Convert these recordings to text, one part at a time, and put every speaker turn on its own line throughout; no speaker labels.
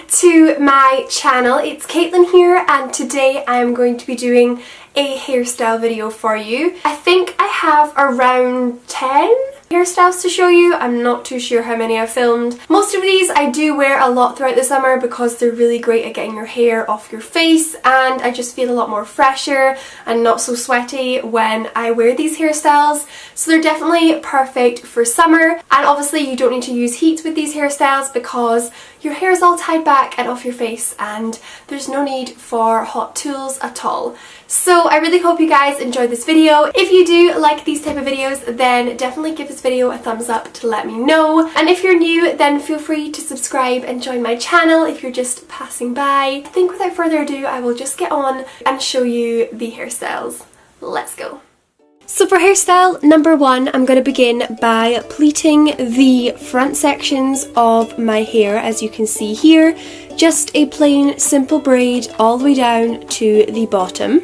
to my channel. It's Caitlin here, and today I am going to be doing a hairstyle video for you. I think I have around 10 hairstyles to show you. I'm not too sure how many I've filmed. Most of these I do wear a lot throughout the summer because they're really great at getting your hair off your face, and I just feel a lot more fresher and not so sweaty when I wear these hairstyles. So they're definitely perfect for summer, and obviously you don't need to use heat with these hairstyles because your hair is all tied back and off your face and there's no need for hot tools at all. So I really hope you guys enjoyed this video. If you do like these type of videos, then definitely give this video a thumbs up to let me know. And if you're new, then feel free to subscribe and join my channel if you're just passing by. I think without further ado, I will just get on and show you the hairstyles. Let's go. So for hairstyle number 1, I'm going to begin by pleating the front sections of my hair, as you can see here. Just a plain simple braid all the way down to the bottom.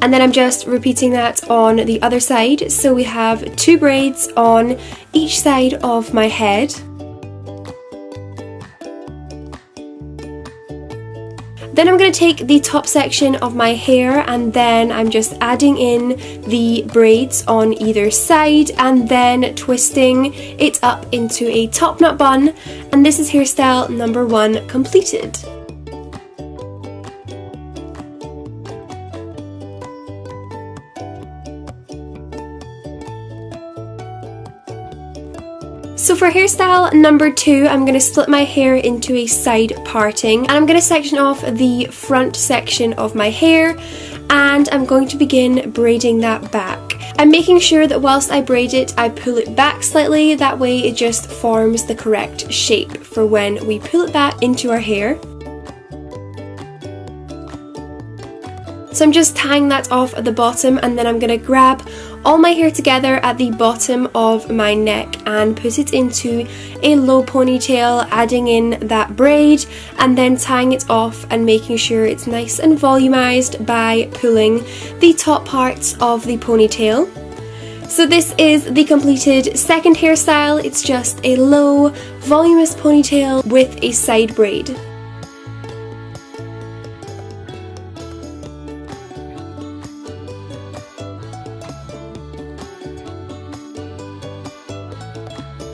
And then I'm just repeating that on the other side. So we have 2 braids on each side of my head. Then I'm going to take the top section of my hair, and then I'm just adding in the braids on either side and then twisting it up into a top knot bun, and this is hairstyle number 1 completed. So for hairstyle number 2, I'm going to split my hair into a side parting, and I'm going to section off the front section of my hair, and I'm going to begin braiding that back. I'm making sure that whilst I braid it, I pull it back slightly, that way it just forms the correct shape for when we pull it back into our hair. So I'm just tying that off at the bottom, and then I'm going to grab all my hair together at the bottom of my neck and put it into a low ponytail, adding in that braid and then tying it off and making sure it's nice and volumized by pulling the top parts of the ponytail. So this is the completed second hairstyle. It's just a low, voluminous ponytail with a side braid.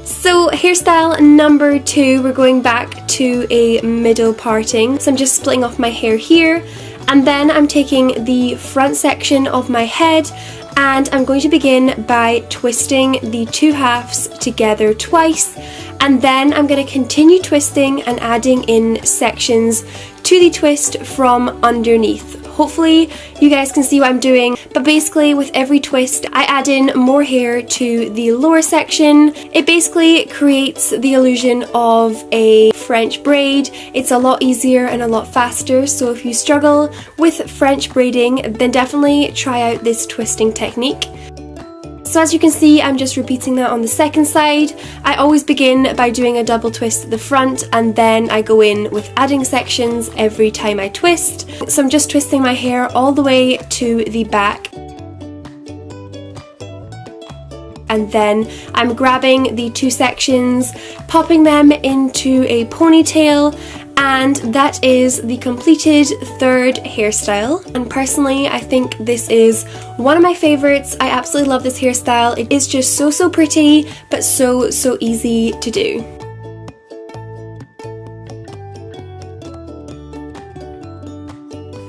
So hairstyle number 2, we're going back to a middle parting. So I'm just splitting off my hair here, and then I'm taking the front section of my head and I'm going to begin by twisting the 2 halves together twice, and then I'm going to continue twisting and adding in sections to the twist from underneath. Hopefully you guys can see what I'm doing, but basically with every twist I add in more hair to the lower section. It basically creates the illusion of a French braid. It's a lot easier and a lot faster, so if you struggle with French braiding, then definitely try out this twisting technique. So as you can see, I'm just repeating that on the second side. I always begin by doing a double twist at the front, and then I go in with adding sections every time I twist. So I'm just twisting my hair all the way to the back. And then I'm grabbing the 2 sections, popping them into a ponytail, and that is the completed third hairstyle. And personally, I think this is one of my favorites. I absolutely love this hairstyle. It is just so pretty, but so easy to do.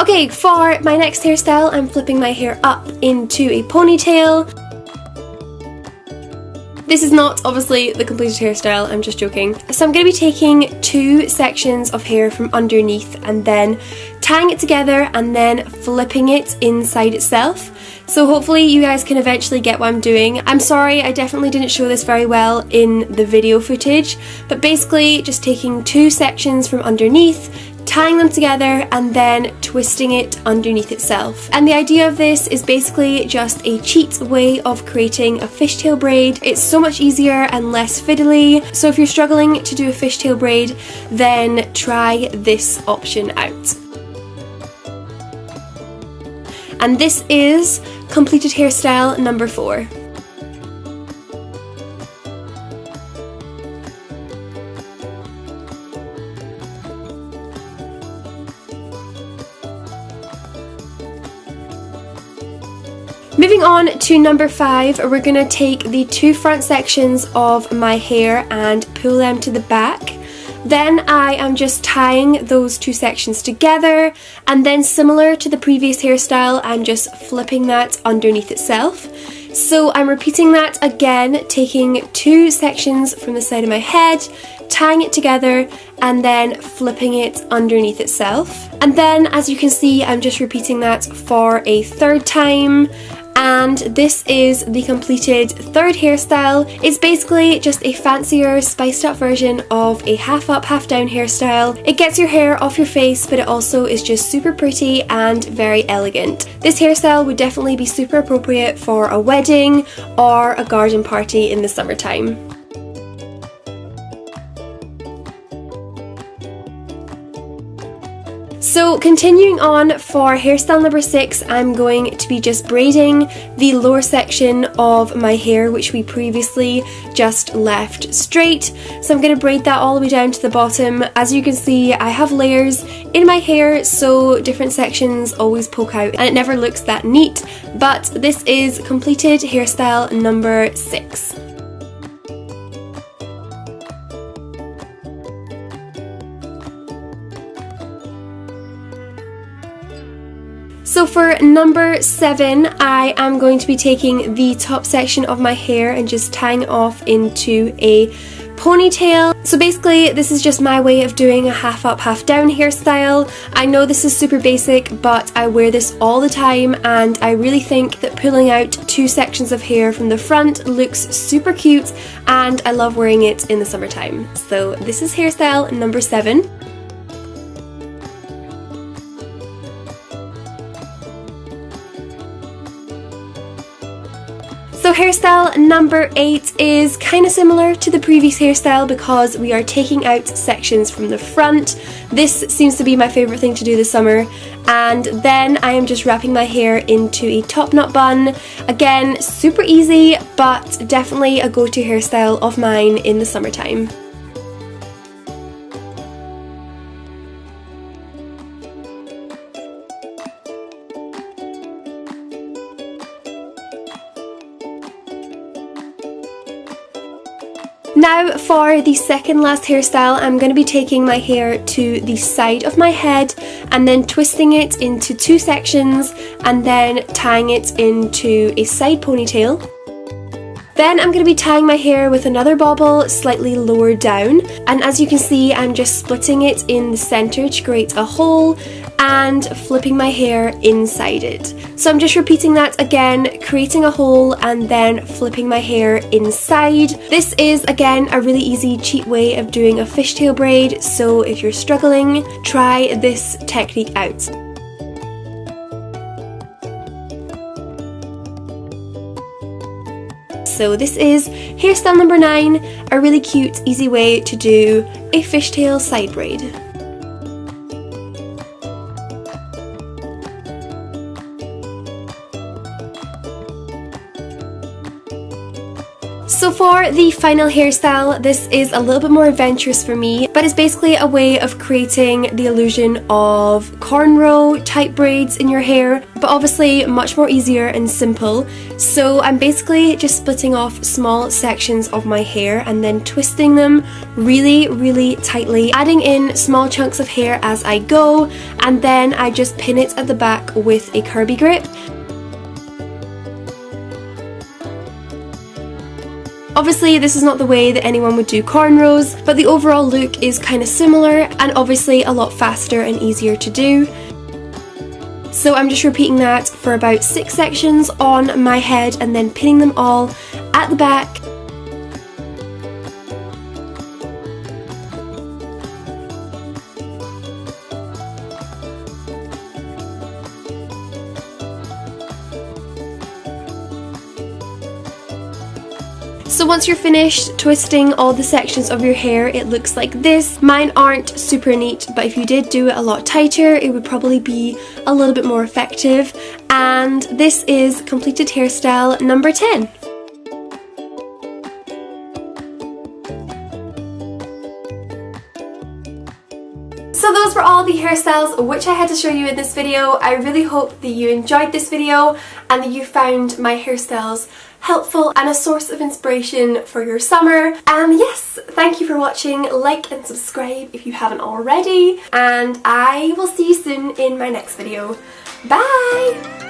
Okay, for my next hairstyle, I'm flipping my hair up into a ponytail. This is not obviously the completed hairstyle, I'm just joking. So I'm going to be taking 2 sections of hair from underneath and then tying it together and then flipping it inside itself. So hopefully you guys can eventually get what I'm doing. I'm sorry, I definitely didn't show this very well in the video footage, but basically just taking 2 sections from underneath, tying them together and then twisting it underneath itself. And the idea of this is basically just a cheat way of creating a fishtail braid. It's so much easier and less fiddly, so if you're struggling to do a fishtail braid, then try this option out. And this is completed hairstyle number 4. Moving on to number 5, we're going to take the 2 front sections of my hair and pull them to the back. Then I am just tying those 2 sections together, and then similar to the previous hairstyle, I'm just flipping that underneath itself. So I'm repeating that again, taking 2 sections from the side of my head, tying it together, and then flipping it underneath itself. And then, as you can see, I'm just repeating that for a 3rd time. And this is the completed 3rd hairstyle. It's basically just a fancier, spiced up version of a half up, half down hairstyle. It gets your hair off your face, but it also is just super pretty and very elegant. This hairstyle would definitely be super appropriate for a wedding or a garden party in the summertime. So continuing on for hairstyle number 6, I'm going to be just braiding the lower section of my hair, which we previously just left straight. So I'm going to braid that all the way down to the bottom. As you can see, I have layers in my hair, so different sections always poke out and it never looks that neat, but this is completed hairstyle number 6. So for number 7, I am going to be taking the top section of my hair and just tying it off into a ponytail. So basically this is just my way of doing a half up, half down hairstyle. I know this is super basic, but I wear this all the time and I really think that pulling out 2 sections of hair from the front looks super cute, and I love wearing it in the summertime. So this is hairstyle number 7. So hairstyle number 8 is kind of similar to the previous hairstyle because we are taking out sections from the front. This seems to be my favourite thing to do this summer. And then I am just wrapping my hair into a top knot bun. Again, super easy, but definitely a go-to hairstyle of mine in the summertime. Now for the second last hairstyle, I'm going to be taking my hair to the side of my head and then twisting it into 2 sections and then tying it into a side ponytail. Then I'm going to be tying my hair with another bobble slightly lower down, and as you can see I'm just splitting it in the centre to create a hole and flipping my hair inside it. So I'm just repeating that again, creating a hole and then flipping my hair inside. This is again a really easy, cheap way of doing a fishtail braid, so if you're struggling, try this technique out. So this is hairstyle number 9, a really cute, easy way to do a fishtail side braid. So for the final hairstyle, this is a little bit more adventurous for me, but it's basically a way of creating the illusion of cornrow type braids in your hair, but obviously much more easier and simple. So I'm basically just splitting off small sections of my hair and then twisting them really, really tightly, adding in small chunks of hair as I go, and then I just pin it at the back with a curby grip. Obviously this is not the way that anyone would do cornrows, but the overall look is kind of similar and obviously a lot faster and easier to do. So I'm just repeating that for about 6 sections on my head and then pinning them all at the back. So once you're finished twisting all the sections of your hair, it looks like this. Mine aren't super neat, but if you did do it a lot tighter, it would probably be a little bit more effective. And this is completed hairstyle number 10. So those were all the hairstyles which I had to show you in this video. I really hope that you enjoyed this video and that you found my hairstyles helpful and a source of inspiration for your summer. And yes, thank you for watching. Like and subscribe if you haven't already, and I will see you soon in my next video. Bye!